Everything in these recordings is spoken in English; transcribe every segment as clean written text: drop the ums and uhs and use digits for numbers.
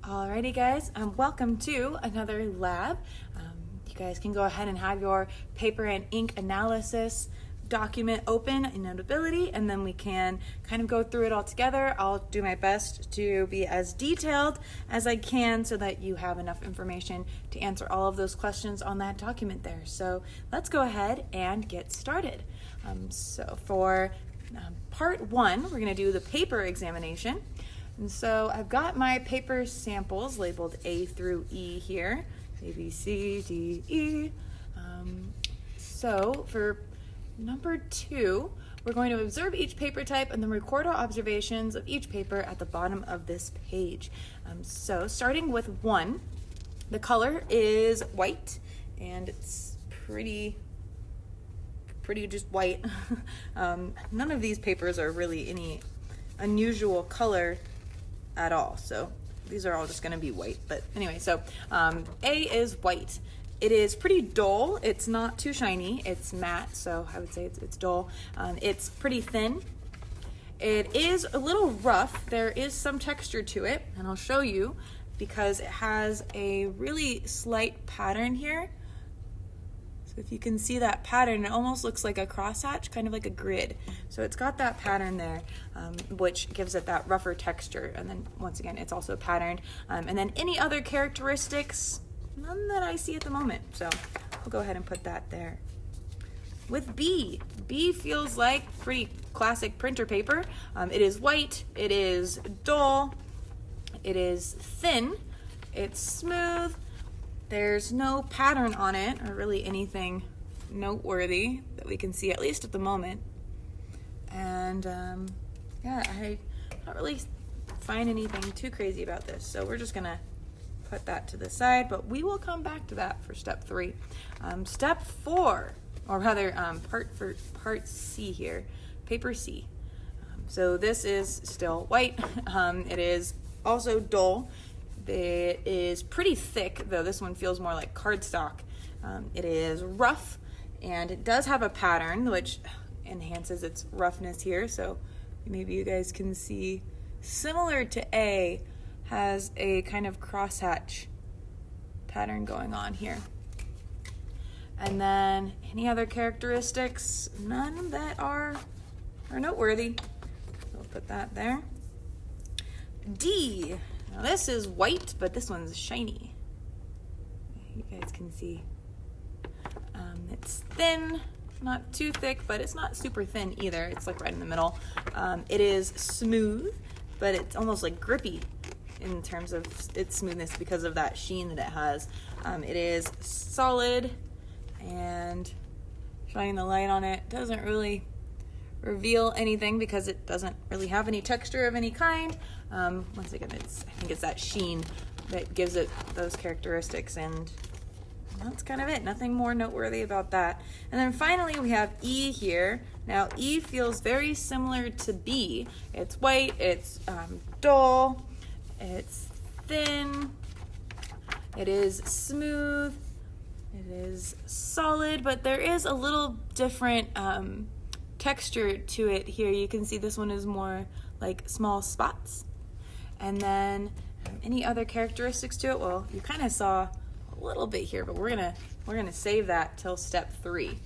Alrighty guys, welcome to another lab. You guys can go ahead and have your paper and ink analysis document open in Notability, and then we can kind of go through it all together. I'll do my best to be as detailed as I can so that you have enough information to answer all of those questions on that document there. So let's go ahead and get started. So for part one, we're going to do the paper examination. And so I've got my paper samples labeled A through E here, A, B, C, D, E. So for number 2, we're going to observe each paper type and then record our observations of each paper at the bottom of this page. So starting with 1, the color is white, and it's pretty just white. None of these papers are really any unusual color at all, so these are all just going to be white. But anyway, so A is white. It is pretty dull. It's not too shiny. It's matte, so I would say it's dull. It's pretty thin. It is a little rough. There is some texture to it, and I'll show you because it has a really slight pattern here. So if you can see that pattern, it almost looks like a crosshatch, kind of like a grid. So it's got that pattern there, which gives it that rougher texture. And then once again, it's also patterned. And then any other characteristics, none that I see at the moment. So I'll go ahead and put that there. With B feels like pretty classic printer paper. It is white, it is dull, it is thin, it's smooth. There's no pattern on it or really anything noteworthy that we can see, at least at the moment. And yeah, I don't really find anything too crazy about this. So we're just gonna put that to the side, but we will come back to that for step 3. Step 4, or rather part C here, paper C. So this is still white. It is also dull. It is pretty thick, though this one feels more like cardstock. It is rough, and it does have a pattern, which enhances its roughness here. So maybe you guys can see, similar to A, has a kind of crosshatch pattern going on here. And then any other characteristics? None that are noteworthy. So we'll put that there. D. Now this is white, but this one's shiny. You guys can see. It's thin, not too thick, but it's not super thin either. It's like right in the middle. It is smooth, but it's almost like grippy in terms of its smoothness because of that sheen that it has. It is solid, and shining the light on it doesn't really reveal anything because it doesn't really have any texture of any kind. Once again, I think it's that sheen that gives it those characteristics, and that's kind of it. Nothing more noteworthy about that. And then finally we have E here. Now E feels very similar to B. It's white, it's dull, it's thin, it is smooth, it is solid, but there is a little different texture to it here. You can see this one is more like small spots. And then any other characteristics to it? Well, you kind of saw a little bit here, but we're gonna save that till step 3.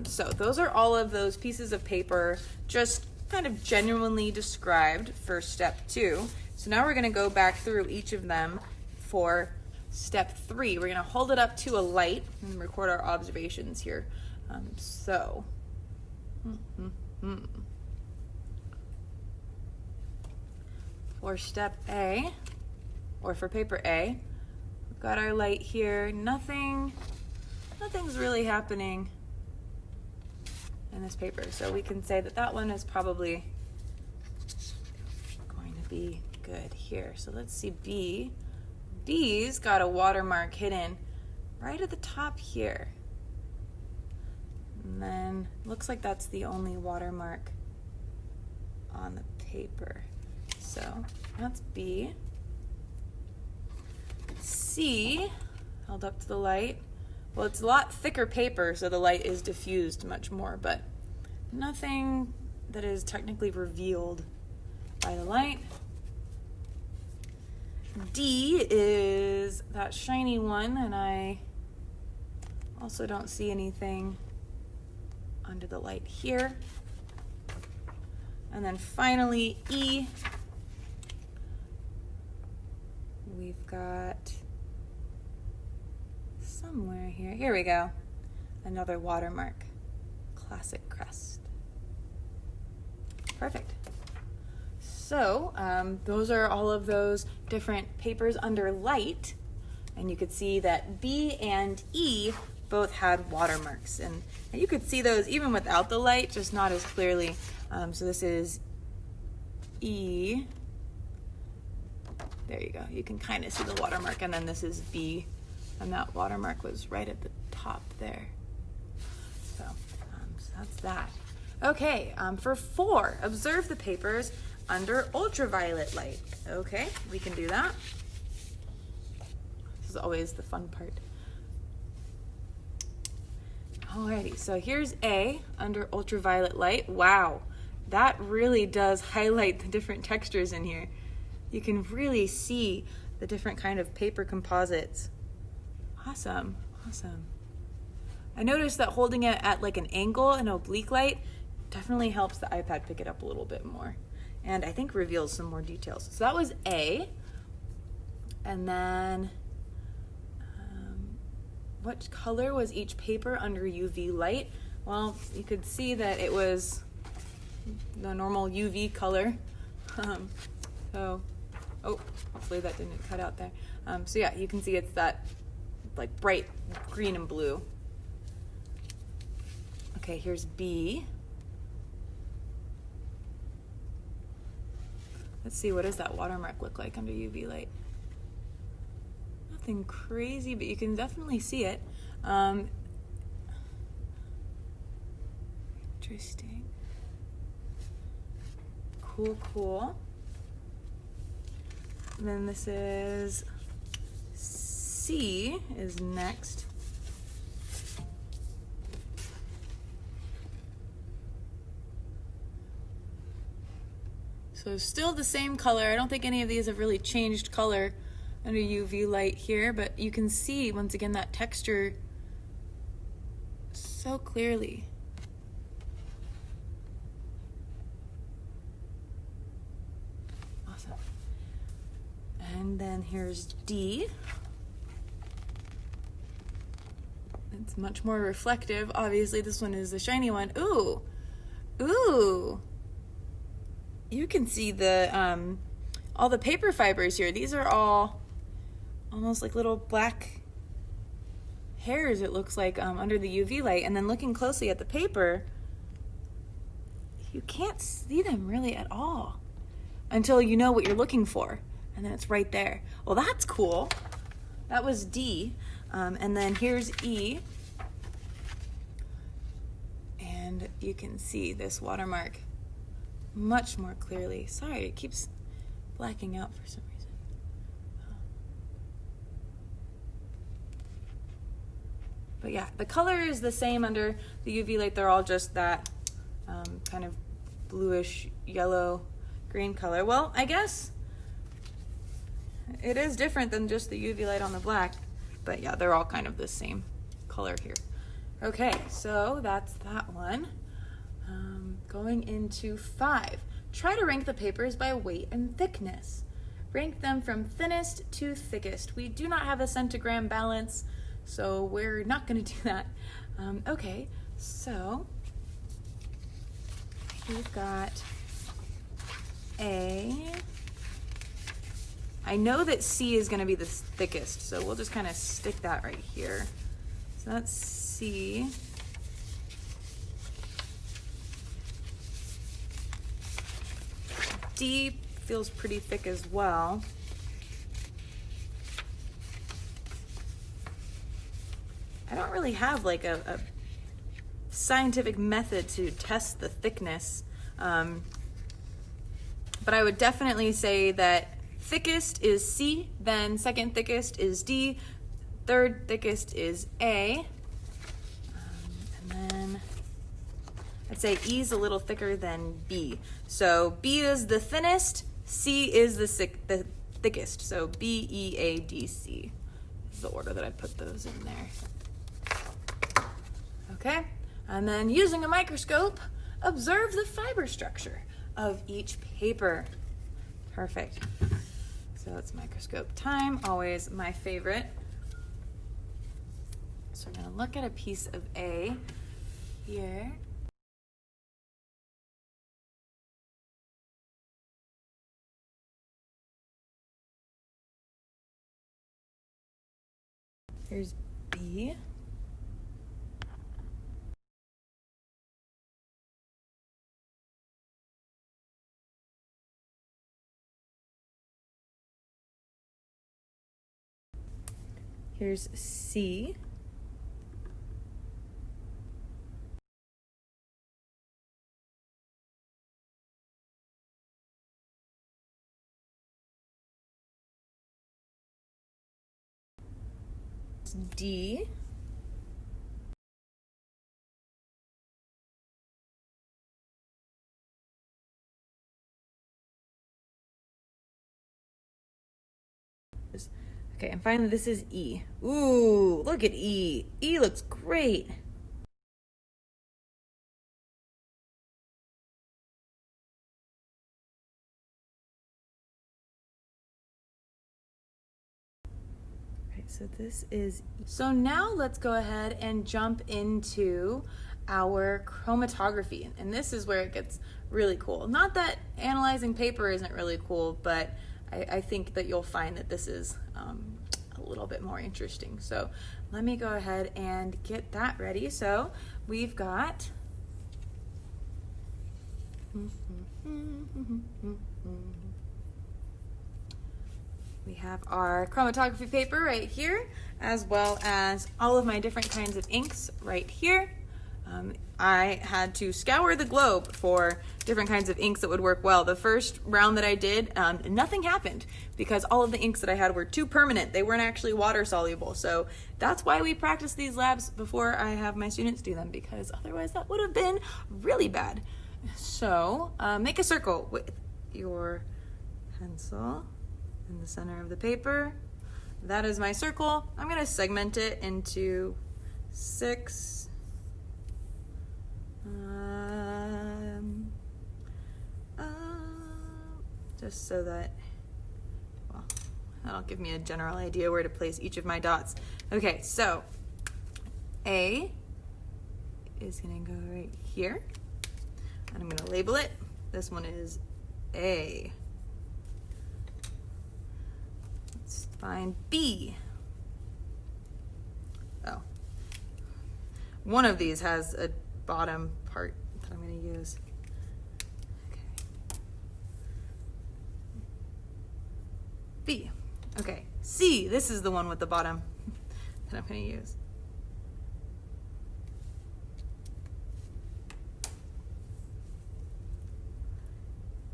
So those are all of those pieces of paper, just kind of genuinely described for step 2. So now we're gonna go back through each of them for step 3. We're gonna hold it up to a light and record our observations here. For step A, or for paper A, we've got our light here. Nothing's really happening in this paper. So we can say that that one is probably going to be good here. So let's see B. B's got a watermark hidden right at the top here. And then looks like that's the only watermark on the paper. So that's B. C, held up to the light. Well, it's a lot thicker paper, so the light is diffused much more, but nothing that is technically revealed by the light. D is that shiny one, and I also don't see anything under the light here. And then finally, E, we've got somewhere here we go, another watermark, classic crest. Perfect. So those are all of those different papers under light, and you could see that B and E both had watermarks, and you could see those even without the light, just not as clearly. So this is E. There you go. You can kind of see the watermark, and then this is B, and that watermark was right at the top there. So that's that. Okay, for 4, observe the papers under ultraviolet light. Okay, we can do that. This is always the fun part. Alrighty, so here's A under ultraviolet light. Wow, that really does highlight the different textures in here. You can really see the different kind of paper composites. Awesome, awesome. I noticed that holding it at like an angle in oblique light definitely helps the iPad pick it up a little bit more, and I think reveals some more details. So that was A. And then what color was each paper under UV light? Well, you could see that it was the normal UV color. Oh, hopefully that didn't cut out there. So yeah, you can see it's that like bright green and blue. Okay, here's B. Let's see, what does that watermark look like under UV light? Nothing crazy, but you can definitely see it. Interesting. Cool. And then this is C is next. So still the same color. I don't think any of these have really changed color under UV light here, but you can see once again that texture so clearly. Awesome. And then here's D. It's much more reflective. Obviously this one is the shiny one. Ooh. You can see the all the paper fibers here. These are all almost like little black hairs, it looks like, under the UV light. And then looking closely at the paper, you can't see them really at all until you know what you're looking for. And then it's right there. Well, that's cool. That was D. And then here's E. And you can see this watermark much more clearly. Sorry, it keeps blacking out for some reason. But yeah, the color is the same under the UV light. They're all just that kind of bluish yellow green color. Well, I guess it is different than just the UV light on the black, but yeah, they're all kind of the same color here. Okay, so that's that one. Going into 5. Try to rank the papers by weight and thickness. Rank them from thinnest to thickest. We do not have a centigram balance, so we're not going to do that. Okay, so we've got A. I know that C is going to be the thickest, so we'll just kind of stick that right here. So that's C. D feels pretty thick as well. I don't really have like a scientific method to test the thickness, but I would definitely say that thickest is C, then second thickest is D, third thickest is A, and then I'd say E is a little thicker than B. So B is the thinnest, C is the thickest. So B-E-A-D-C is the order that I put those in there. Okay, and then using a microscope, observe the fiber structure of each paper. Perfect. So it's microscope time, always my favorite. So we're gonna look at a piece of A here. Here's B. Here's C. It's D. Okay, and finally this is E. Ooh, look at E. E looks great. Okay, so this is E. So now let's go ahead and jump into our chromatography. And this is where it gets really cool. Not that analyzing paper isn't really cool, but I think that you'll find that this is a little bit more interesting. So let me go ahead and get that ready. So we've got we have our chromatography paper right here, as well as all of my different kinds of inks right here. I had to scour the globe for different kinds of inks that would work well. The first round that I did, nothing happened because all of the inks that I had were too permanent. They weren't actually water soluble. So that's why we practice these labs before I have my students do them, because otherwise that would have been really bad. So make a circle with your pencil in the center of the paper. That is my circle. I'm going to segment it into 6. Just so that, well, that'll give me a general idea where to place each of my dots. Okay, so A is going to go right here, and I'm going to label it. This one is A. Let's find B. Oh, one of these has a bottom part that I'm going to use. B. Okay, C, this is the one with the bottom that I'm going to use.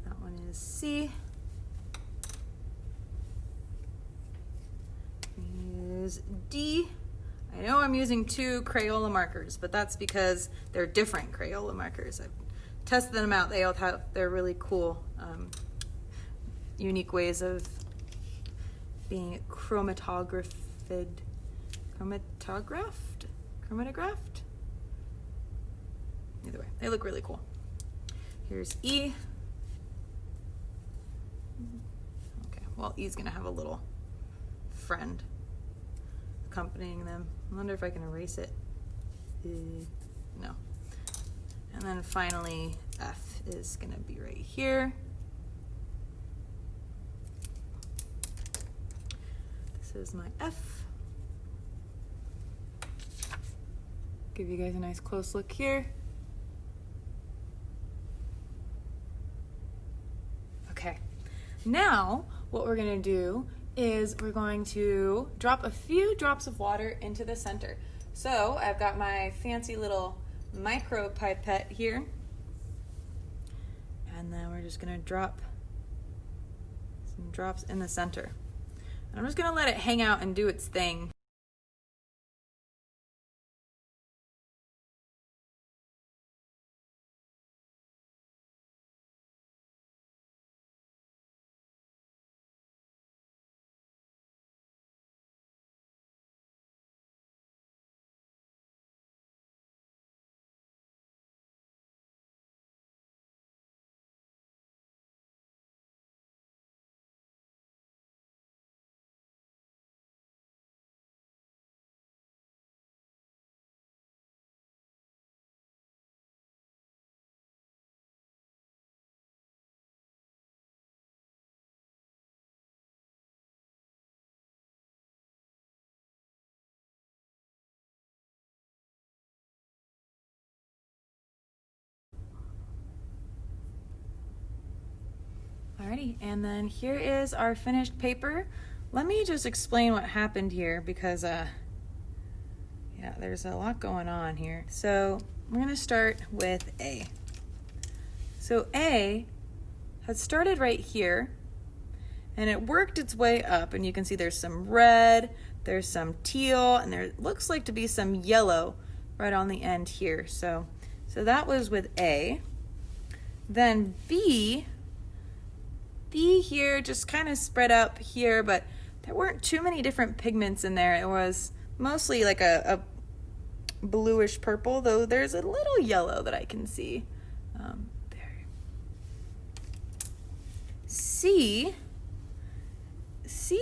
That one is C. Use D. I know I'm using 2 Crayola markers, but that's because they're different Crayola markers. I've tested them out. They're really cool, unique ways of being chromatographed. Either way, they look really cool. Here's E. Okay, well, E's gonna have a little friend accompanying them. I wonder if I can erase it. No. And then finally, F is gonna be right here. This is my F. Give you guys a nice close look here. Okay, now what we're gonna do is we're going to drop a few drops of water into the center. So I've got my fancy little micro pipette here, and then we're just gonna drop some drops in the center. I'm just gonna let it hang out and do its thing. Alrighty, and then here is our finished paper. Let me just explain what happened here because yeah, there's a lot going on here. So we're gonna start with A. So A had started right here and it worked its way up, and you can see there's some red, there's some teal, and there looks like to be some yellow right on the end here. So that was with A. Then B here just kind of spread up here, but there weren't too many different pigments in there. It was mostly like a bluish purple, though there's a little yellow that I can see there. C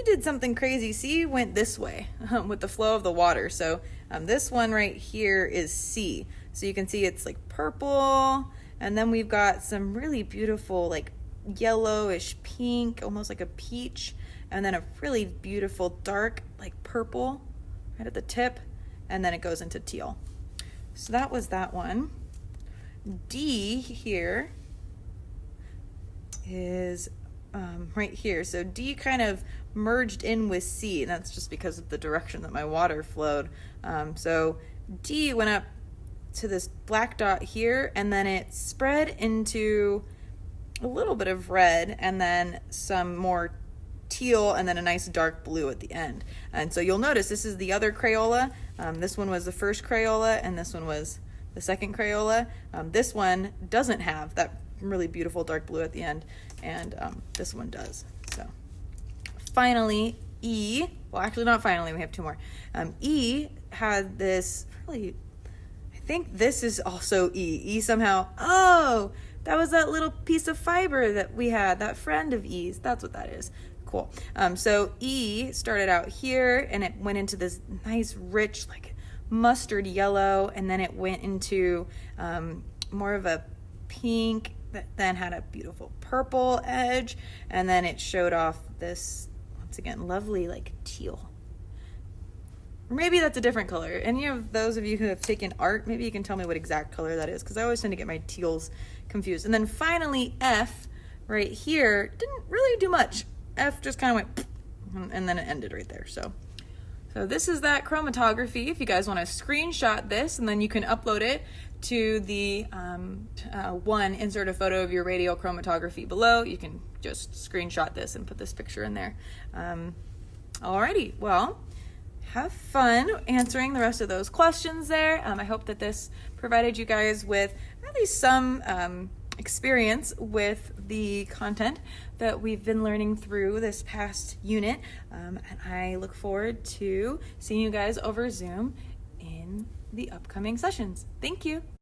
did something crazy. C went this way with the flow of the water. So this one right here is C. So you can see it's like purple, and then we've got some really beautiful like yellowish pink, almost like a peach, and then a really beautiful dark like purple right at the tip, and then it goes into teal. So that was that one. D here is right here. So D kind of merged in with C, and that's just because of the direction that my water flowed. So D went up to this black dot here, and then it spread into a little bit of red, and then some more teal, and then a nice dark blue at the end. And so you'll notice this is the other Crayola. This one was the first Crayola, and this one was the second Crayola. This one doesn't have that really beautiful dark blue at the end, and this one does. So finally, E, well actually not finally, we have two more. E had this really, I think this is also E. E somehow, oh, that was that little piece of fiber that we had, that friend of E's. That's what that is. Cool. So E started out here, and it went into this nice rich like mustard yellow, and then it went into more of a pink that then had a beautiful purple edge, and then it showed off this, once again, lovely like teal. Or maybe that's a different color. Any of those of you who have taken art, maybe you can tell me what exact color that is, because I always tend to get my teals confused. And then finally, F right here didn't really do much. F just kind of went, and then it ended right there. So this is that chromatography. If you guys want to screenshot this, and then you can upload it to the insert a photo of your radial chromatography below. You can just screenshot this and put this picture in there. Alrighty, well, have fun answering the rest of those questions there. I hope that this provided you guys with at least some experience with the content that we've been learning through this past unit. And I look forward to seeing you guys over Zoom in the upcoming sessions. Thank you.